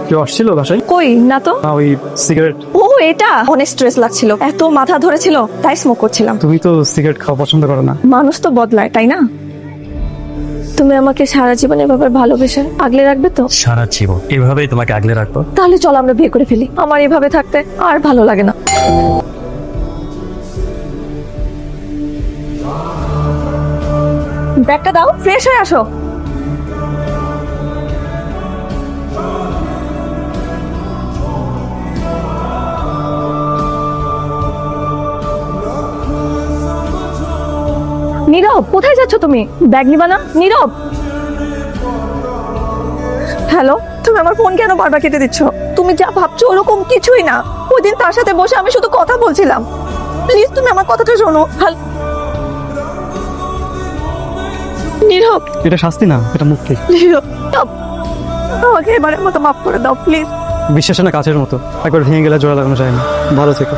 কেউ আসছিল বাসায়? কই না তো। ওই সিগারেট। ও এটা অনেক স্ট্রেস লাগছিল, এত মাথা ধরেছিল তাই স্মোক করছিলাম। তুমি তো সিগারেট খাওয়া পছন্দ করো না। মানুষ তো বদলায় তাই না? তুমি আমাকে সারা জীবন এভাবে ভালোবেসে আগলে রাখবে তো? সারা জীবন এভাবেই তোমাকে আগলে রাখবো। তাহলে চলো আমরা বিয়ে করে ফেলি, আমার এভাবে থাকতে আর ভালো লাগে না। ব্যাগটা দাও, ফ্রেশ হয়ে আসো। নীরব, কোথায় যাচ্ছ তুমি? ব্যাগ নিবা না? নীরব, হ্যালো, তুমি আমার ফোন কেন বারবার কেটে দিচ্ছ? তুমি যা ভাবছো ওরকম কিছুই না। ওই দিন তার সাথে বসে আমি শুধু কথা বলছিলাম। প্লিজ তুমি আমার কথাটা শোনো। নীরব, এটা শাস্তি না, এটা মুক্তি। নীরব, আমাকে এবারের মতো মাফ করে দাও প্লিজ। বিশ্বাস না কাছের মতো, একবার ভেঙে গেলে জোড়া লাগানো যায় না। ভালো থেকো।